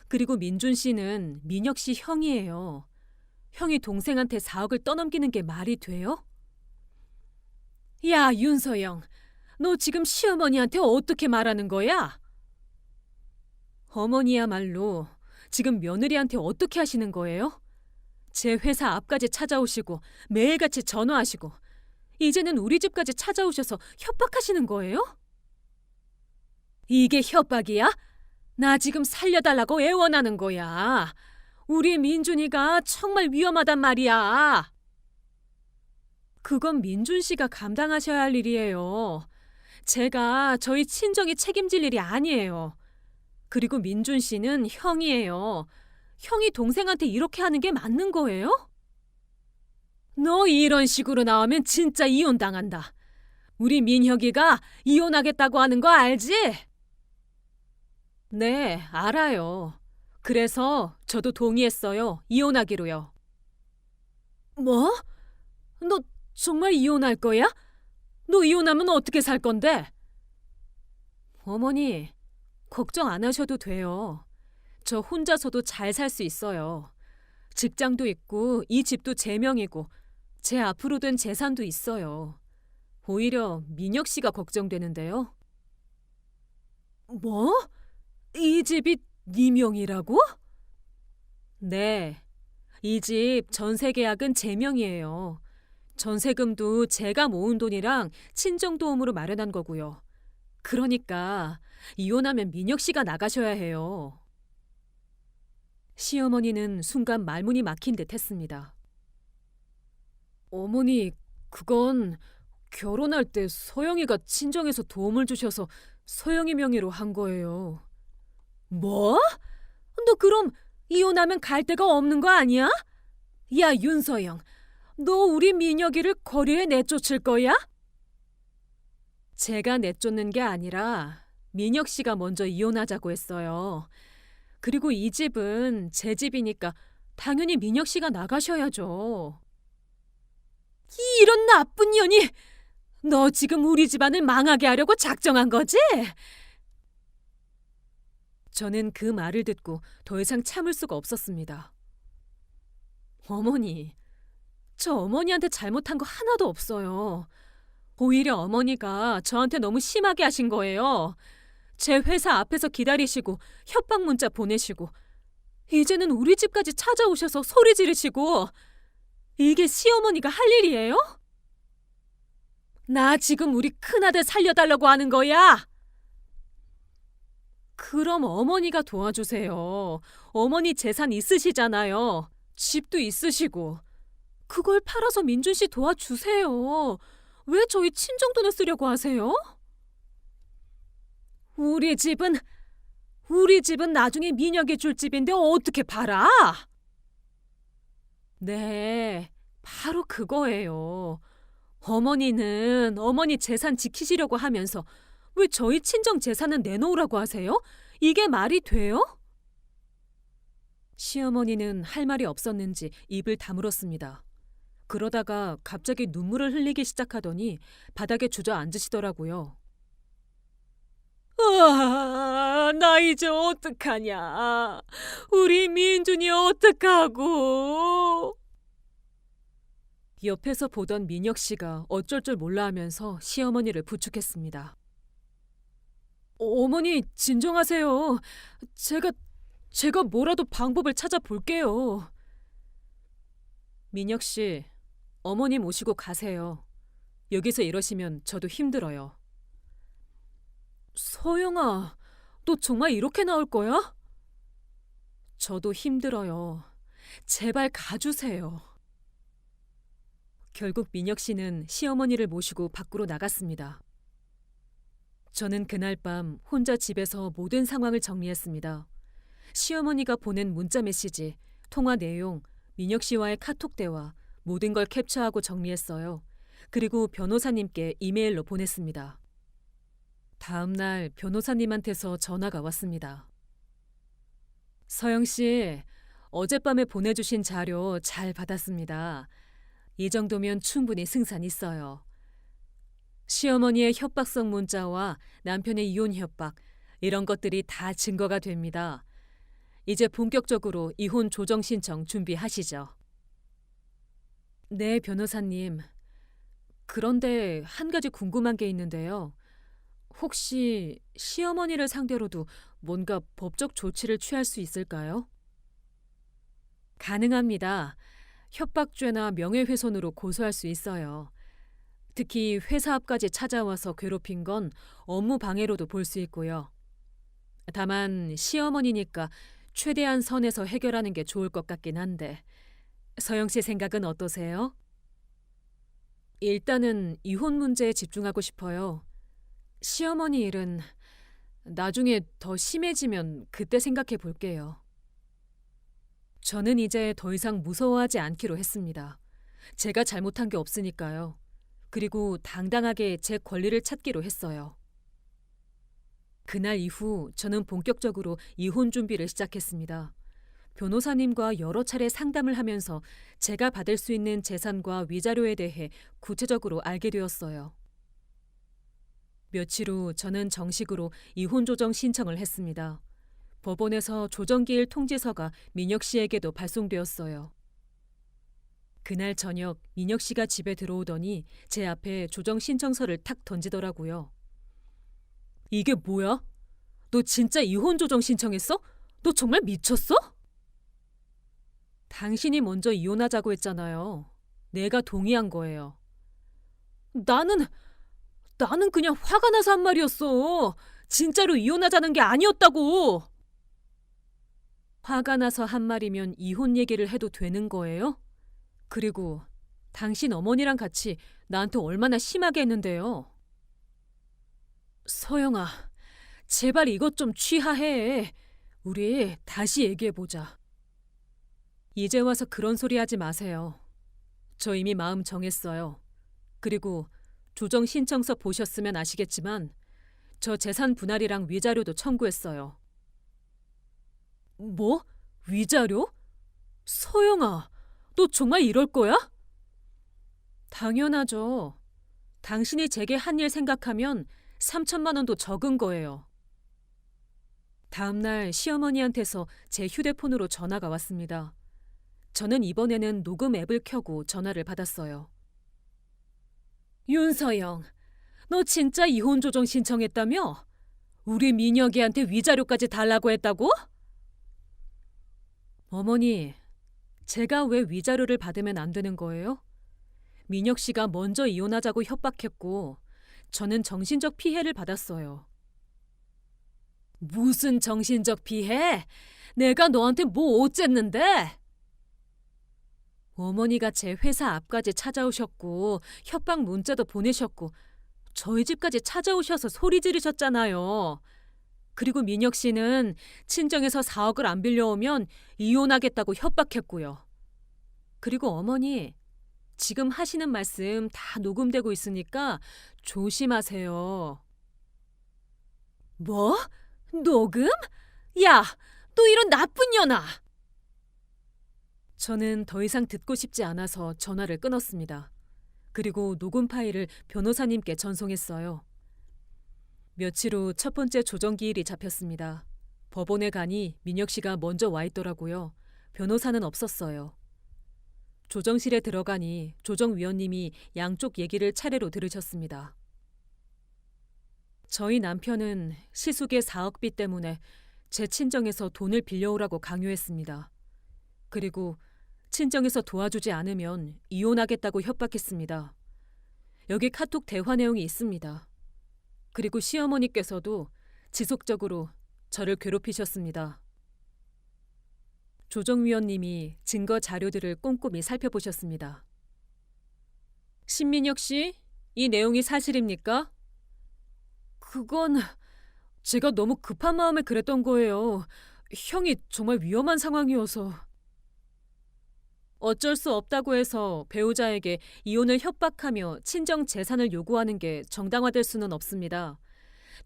Speaker 1: 그리고 민준 씨는 민혁 씨 형이에요. 형이 동생한테 4억을 떠넘기는 게 말이 돼요? 야, 윤서영, 너 지금 시어머니한테 어떻게 말하는 거야? 어머니야말로 지금 며느리한테 어떻게 하시는 거예요? 제 회사 앞까지 찾아오시고 매일같이 전화하시고 이제는 우리 집까지 찾아오셔서 협박하시는 거예요? 이게 협박이야? 나 지금 살려달라고 애원하는 거야. 우리 민준이가 정말 위험하단 말이야. 그건 민준 씨가 감당하셔야 할 일이에요. 제가 저희 친정이 책임질 일이 아니에요. 그리고 민준 씨는 형이에요. 형이 동생한테 이렇게 하는 게 맞는 거예요? 너 이런 식으로 나오면 진짜 이혼당한다. 우리 민혁이가 이혼하겠다고 하는 거 알지? 네, 알아요. 그래서 저도 동의했어요. 이혼하기로요. 뭐? 너 정말 이혼할 거야? 너 이혼하면 어떻게 살 건데? 어머니, 걱정 안 하셔도 돼요. 저 혼자서도 잘 살 수 있어요. 직장도 있고 이 집도 제 명이고 제 앞으로 된 재산도 있어요. 오히려 민혁 씨가 걱정되는데요. 뭐? 이 집이 네 명이라고? 네. 이 집 전세 계약은 제 명이에요. 전세금도 제가 모은 돈이랑 친정 도움으로 마련한 거고요. 그러니까 이혼하면 민혁 씨가 나가셔야 해요. 시어머니는 순간 말문이 막힌 듯 했습니다. 어머니, 그건 결혼할 때 서영이가 친정에서 도움을 주셔서 서영이 명의로 한 거예요. 뭐? 너 그럼 이혼하면 갈 데가 없는 거 아니야? 야, 윤서영, 너 우리 민혁이를 거리에 내쫓을 거야? 제가 내쫓는 게 아니라 민혁 씨가 먼저 이혼하자고 했어요. 그리고 이 집은 제 집이니까 당연히 민혁 씨가 나가셔야죠. 이런 나쁜 년이! 너 지금 우리 집안을 망하게 하려고 작정한 거지? 저는 그 말을 듣고 더 이상 참을 수가 없었습니다. 어머니, 저 어머니한테 잘못한 거 하나도 없어요. 오히려 어머니가 저한테 너무 심하게 하신 거예요. 제 회사 앞에서 기다리시고 협박 문자 보내시고 이제는 우리 집까지 찾아오셔서 소리 지르시고 이게 시어머니가 할 일이에요? 나 지금 우리 큰아들 살려달라고 하는 거야. 그럼 어머니가 도와주세요. 어머니 재산 있으시잖아요. 집도 있으시고. 그걸 팔아서 민준 씨 도와주세요. 왜 저희 친정 돈을 쓰려고 하세요? 우리 집은 나중에 민혁이 줄 집인데 어떻게 팔아? 네, 바로 그거예요. 어머니는 어머니 재산 지키시려고 하면서 왜 저희 친정 재산은 내놓으라고 하세요? 이게 말이 돼요? 시어머니는 할 말이 없었는지 입을 다물었습니다. 그러다가 갑자기 눈물을 흘리기 시작하더니 바닥에 주저앉으시더라고요. 나 이제 어떡하냐. 우리 민준이 어떡하고. 옆에서 보던 민혁 씨가 어쩔 줄 몰라 하면서 시어머니를 부축했습니다. 어머니, 진정하세요. 제가 뭐라도 방법을 찾아볼게요. 민혁 씨, 어머니 모시고 가세요. 여기서 이러시면 저도 힘들어요. 서영아, 너 정말 이렇게 나올 거야? 저도 힘들어요. 제발 가주세요. 결국 민혁 씨는 시어머니를 모시고 밖으로 나갔습니다. 저는 그날 밤 혼자 집에서 모든 상황을 정리했습니다. 시어머니가 보낸 문자 메시지, 통화 내용, 민혁 씨와의 카톡 대화, 모든 걸 캡처하고 정리했어요. 그리고 변호사님께 이메일로 보냈습니다. 다음 날 변호사님한테서 전화가 왔습니다. 서영 씨, 어젯밤에 보내주신 자료 잘 받았습니다. 이 정도면 충분히 승산 있어요. 시어머니의 협박성 문자와 남편의 이혼 협박, 이런 것들이 다 증거가 됩니다. 이제 본격적으로 이혼 조정 신청 준비하시죠. 네, 변호사님. 그런데 한 가지 궁금한 게 있는데요. 혹시 시어머니를 상대로도 뭔가 법적 조치를 취할 수 있을까요? 가능합니다. 협박죄나 명예훼손으로 고소할 수 있어요. 특히 회사 앞까지 찾아와서 괴롭힌 건 업무 방해로도 볼 수 있고요. 다만 시어머니니까 최대한 선에서 해결하는 게 좋을 것 같긴 한데 서영 씨 생각은 어떠세요? 일단은 이혼 문제에 집중하고 싶어요. 시어머니 일은 나중에 더 심해지면 그때 생각해 볼게요. 저는 이제 더 이상 무서워하지 않기로 했습니다. 제가 잘못한 게 없으니까요. 그리고 당당하게 제 권리를 찾기로 했어요. 그날 이후 저는 본격적으로 이혼 준비를 시작했습니다. 변호사님과 여러 차례 상담을 하면서 제가 받을 수 있는 재산과 위자료에 대해 구체적으로 알게 되었어요. 며칠 후 저는 정식으로 이혼 조정 신청을 했습니다. 법원에서 조정기일 통지서가 민혁 씨에게도 발송되었어요. 그날 저녁 민혁 씨가 집에 들어오더니 제 앞에 조정 신청서를 탁 던지더라고요. 이게 뭐야? 너 진짜 이혼 조정 신청했어? 너 정말 미쳤어? 당신이 먼저 이혼하자고 했잖아요. 내가 동의한 거예요. 나는 그냥 화가 나서 한 말이었어. 진짜로 이혼하자는 게 아니었다고. 화가 나서 한 말이면 이혼 얘기를 해도 되는 거예요? 그리고 당신 어머니랑 같이 나한테 얼마나 심하게 했는데요. 서영아, 제발 이것 좀 취하해. 우리 다시 얘기해보자. 이제 와서 그런 소리 하지 마세요. 저 이미 마음 정했어요. 그리고 조정 신청서 보셨으면 아시겠지만 저 재산 분할이랑 위자료도 청구했어요. 뭐? 위자료? 서영아, 너 정말 이럴 거야? 당연하죠. 당신이 제게 한 일 생각하면 3천만 원도 적은 거예요. 다음 날 시어머니한테서 제 휴대폰으로 전화가 왔습니다. 저는 이번에는 녹음 앱을 켜고 전화를 받았어요. 윤서영, 너 진짜 이혼 조정 신청했다며? 우리 민혁이한테 위자료까지 달라고 했다고? 어머니, 제가 왜 위자료를 받으면 안 되는 거예요? 민혁 씨가 먼저 이혼하자고 협박했고 저는 정신적 피해를 받았어요. 무슨 정신적 피해? 내가 너한테 뭐 어쨌는데? 어머니가 제 회사 앞까지 찾아오셨고 협박 문자도 보내셨고 저희 집까지 찾아오셔서 소리 지르셨잖아요. 그리고 민혁 씨는 친정에서 4억을 안 빌려오면 이혼하겠다고 협박했고요. 그리고 어머니, 지금 하시는 말씀 다 녹음되고 있으니까 조심하세요. 뭐? 녹음? 야, 너 이런 나쁜 년아! 저는 더 이상 듣고 싶지 않아서 전화를 끊었습니다. 그리고 녹음 파일을 변호사님께 전송했어요. 며칠 후 첫 번째 조정기일이 잡혔습니다. 법원에 가니 민혁 씨가 먼저 와 있더라고요. 변호사는 없었어요. 조정실에 들어가니 조정위원님이 양쪽 얘기를 차례로 들으셨습니다. 저희 남편은 시숙의 4억비 때문에 제 친정에서 돈을 빌려오라고 강요했습니다. 그리고 친정에서 도와주지 않으면 이혼하겠다고 협박했습니다. 여기 카톡 대화 내용이 있습니다. 그리고 시어머니께서도 지속적으로 저를 괴롭히셨습니다. 조정위원님이 증거 자료들을 꼼꼼히 살펴보셨습니다. 신민혁 씨, 이 내용이 사실입니까? 그건 제가 너무 급한 마음에 그랬던 거예요. 형이 정말 위험한 상황이어서. 어쩔 수 없다고 해서 배우자에게 이혼을 협박하며 친정 재산을 요구하는 게 정당화될 수는 없습니다.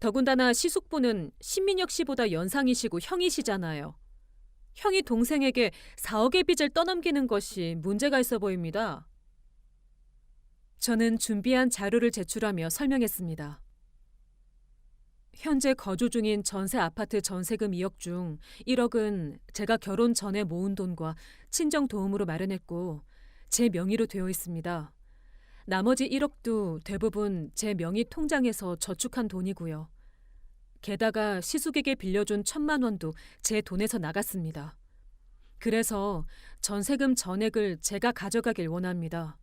Speaker 1: 더군다나 시숙부는 신민혁 씨보다 연상이시고 형이시잖아요. 형이 동생에게 4억의 빚을 떠넘기는 것이 문제가 있어 보입니다. 저는 준비한 자료를 제출하며 설명했습니다. 현재 거주 중인 전세 아파트 전세금 2억 중 1억은 제가 결혼 전에 모은 돈과 친정 도움으로 마련했고 제 명의로 되어 있습니다. 나머지 1억도 대부분 제 명의 통장에서 저축한 돈이고요. 게다가 시숙에게 빌려준 1,000만 원도 제 돈에서 나갔습니다. 그래서 전세금 전액을 제가 가져가길 원합니다.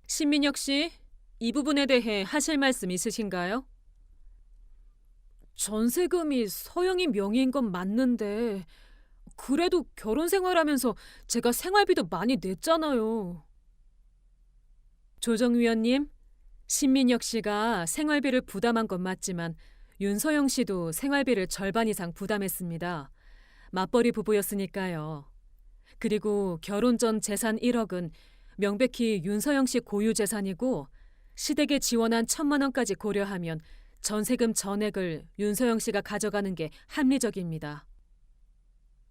Speaker 1: 신민혁 씨, 이 부분에 대해 하실 말씀 있으신가요? 전세금이 서영이 명의인 건 맞는데 그래도 결혼 생활하면서 제가 생활비도 많이 냈잖아요. 조정위원님, 신민혁 씨가 생활비를 부담한 건 맞지만 윤서영 씨도 생활비를 절반 이상 부담했습니다. 맞벌이 부부였으니까요. 그리고 결혼 전 재산 1억은 명백히 윤서영 씨 고유 재산이고 시댁에 지원한 1,000만 원까지 고려하면 전세금 전액을 윤서영 씨가 가져가는 게 합리적입니다.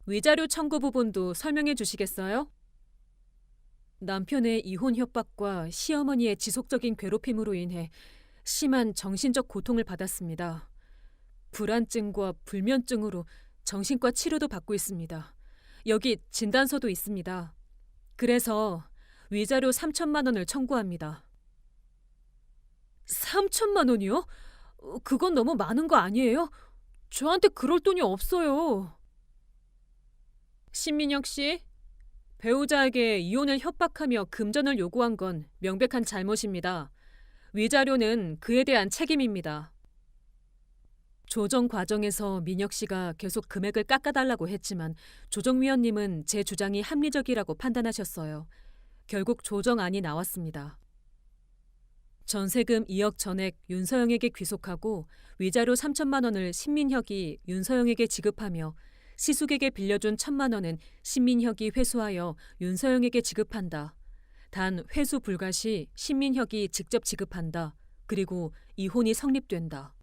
Speaker 1: 위자료 청구 부분도 설명해 주시겠어요? 남편의 이혼 협박과 시어머니의 지속적인 괴롭힘으로 인해 심한 정신적 고통을 받았습니다. 불안증과 불면증으로 정신과 치료도 받고 있습니다. 여기 진단서도 있습니다. 그래서 위자료 3,000만 원을 청구합니다. 3,000만 원이요? 그건 너무 많은 거 아니에요? 저한테 그럴 돈이 없어요. 신민혁 씨, 배우자에게 이혼을 협박하며 금전을 요구한 건 명백한 잘못입니다. 위자료는 그에 대한 책임입니다. 조정 과정에서 민혁 씨가 계속 금액을 깎아달라고 했지만 조정위원님은 제 주장이 합리적이라고 판단하셨어요. 결국 조정안이 나왔습니다. 전세금 2억 전액 윤서영에게 귀속하고 위자료 3,000만 원을 신민혁이 윤서영에게 지급하며 시숙에게 빌려준 1,000만 원은 신민혁이 회수하여 윤서영에게 지급한다. 단 회수 불가 시 신민혁이 직접 지급한다. 그리고 이혼이 성립된다.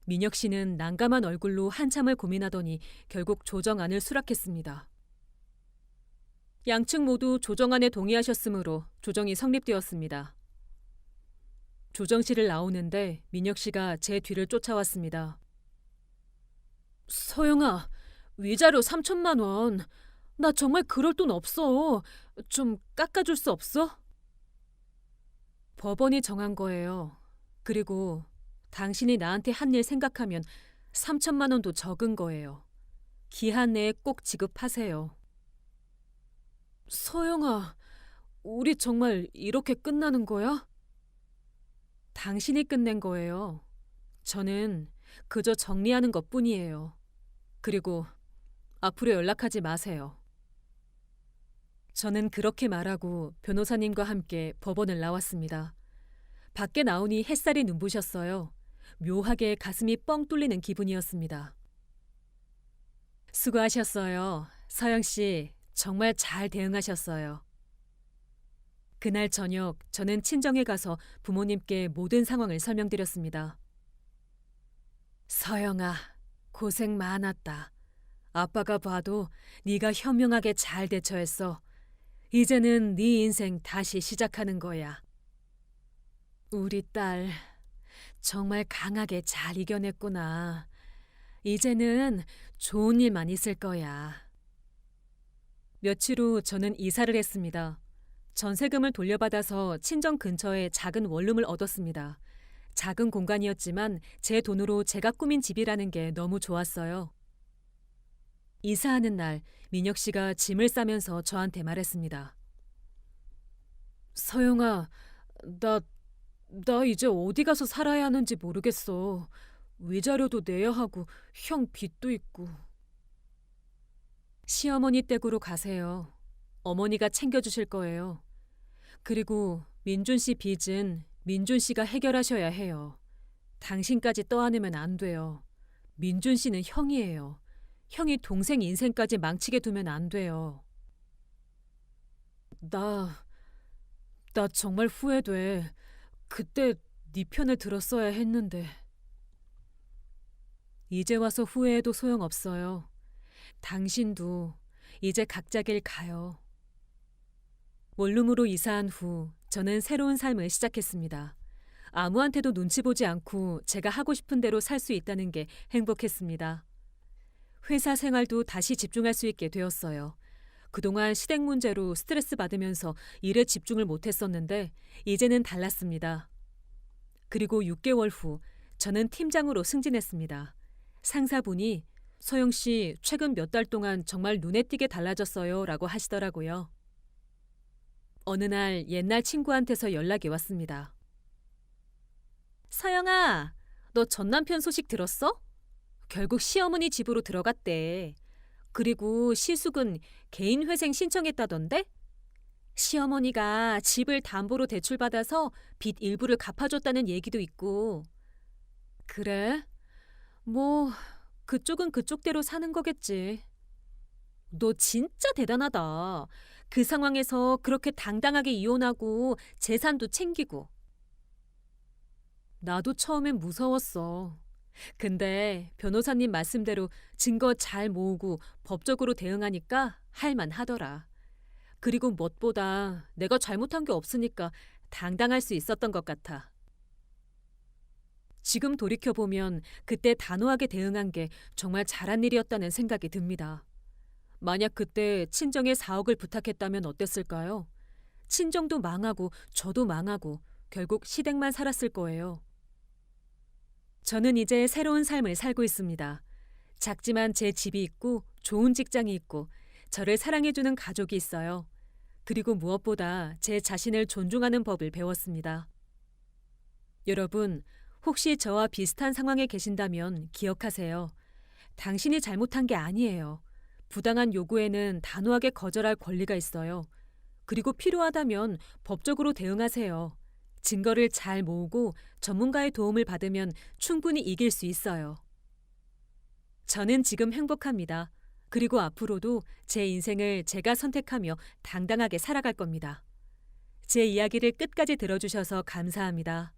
Speaker 1: 민혁 씨는 난감한 얼굴로 한참을 고민하더니 결국 조정안을 수락했습니다. 양측 모두 조정안에 동의하셨으므로 조정이 성립되었습니다. 조정실을 나오는데 민혁 씨가 제 뒤를 쫓아왔습니다. 서영아, 위자료 3,000만 원. 나 정말 그럴 돈 없어. 좀 깎아줄 수 없어? 법원이 정한 거예요. 그리고 당신이 나한테 한 일 생각하면 3,000만 원도 적은 거예요. 기한 내에 꼭 지급하세요. 서영아, 우리 정말 이렇게 끝나는 거야? 당신이 끝낸 거예요. 저는 그저 정리하는 것뿐이에요. 그리고 앞으로 연락하지 마세요. 저는 그렇게 말하고 변호사님과 함께 법원을 나왔습니다. 밖에 나오니 햇살이 눈부셨어요. 묘하게 가슴이 뻥 뚫리는 기분이었습니다. 수고하셨어요. 서영 씨, 정말 잘 대응하셨어요. 그날 저녁 저는 친정에 가서 부모님께 모든 상황을 설명드렸습니다. 서영아, 고생 많았다. 아빠가 봐도 네가 현명하게 잘 대처했어. 이제는 네 인생 다시 시작하는 거야. 우리 딸 정말 강하게 잘 이겨냈구나. 이제는 좋은 일만 있을 거야. 며칠 후 저는 이사를 했습니다. 전세금을 돌려받아서 친정 근처에 작은 원룸을 얻었습니다. 작은 공간이었지만 제 돈으로 제가 꾸민 집이라는 게 너무 좋았어요. 이사하는 날 민혁 씨가 짐을 싸면서 저한테 말했습니다. 서영아, 나, 나 이제 어디 가서 살아야 하는지 모르겠어. 위자료도 내야 하고 형 빚도 있고. 시어머니 댁으로 가세요. 어머니가 챙겨주실 거예요. 그리고 민준 씨 빚은 민준 씨가 해결하셔야 해요. 당신까지 떠안으면 안 돼요. 민준 씨는 형이에요. 형이 동생 인생까지 망치게 두면 안 돼요. 나 정말 후회돼. 그때 네 편을 들었어야 했는데. 이제 와서 후회해도 소용없어요. 당신도 이제 각자 길 가요. 원룸으로 이사한 후 저는 새로운 삶을 시작했습니다. 아무한테도 눈치 보지 않고 제가 하고 싶은 대로 살 수 있다는 게 행복했습니다. 회사 생활도 다시 집중할 수 있게 되었어요. 그동안 시댁 문제로 스트레스 받으면서 일에 집중을 못했었는데 이제는 달랐습니다. 그리고 6개월 후 저는 팀장으로 승진했습니다. 상사분이 서영 씨 최근 몇 달 동안 정말 눈에 띄게 달라졌어요 라고 하시더라고요. 어느 날 옛날 친구한테서 연락이 왔습니다. 서영아, 너 전남편 소식 들었어? 결국 시어머니 집으로 들어갔대. 그리고 시숙은 개인 회생 신청했다던데? 시어머니가 집을 담보로 대출받아서 빚 일부를 갚아줬다는 얘기도 있고. 그래? 뭐 그쪽은 그쪽대로 사는 거겠지. 너 진짜 대단하다. 그 상황에서 그렇게 당당하게 이혼하고 재산도 챙기고. 나도 처음엔 무서웠어. 근데 변호사님 말씀대로 증거 잘 모으고 법적으로 대응하니까 할만하더라. 그리고 무엇보다 내가 잘못한 게 없으니까 당당할 수 있었던 것 같아. 지금 돌이켜보면 그때 단호하게 대응한 게 정말 잘한 일이었다는 생각이 듭니다. 만약 그때 친정에 4억을 부탁했다면 어땠을까요? 친정도 망하고 저도 망하고 결국 시댁만 살았을 거예요. 저는 이제 새로운 삶을 살고 있습니다. 작지만 제 집이 있고 좋은 직장이 있고 저를 사랑해주는 가족이 있어요. 그리고 무엇보다 제 자신을 존중하는 법을 배웠습니다. 여러분, 혹시 저와 비슷한 상황에 계신다면 기억하세요. 당신이 잘못한 게 아니에요. 부당한 요구에는 단호하게 거절할 권리가 있어요. 그리고 필요하다면 법적으로 대응하세요. 증거를 잘 모으고 전문가의 도움을 받으면 충분히 이길 수 있어요. 저는 지금 행복합니다. 그리고 앞으로도 제 인생을 제가 선택하며 당당하게 살아갈 겁니다. 제 이야기를 끝까지 들어주셔서 감사합니다.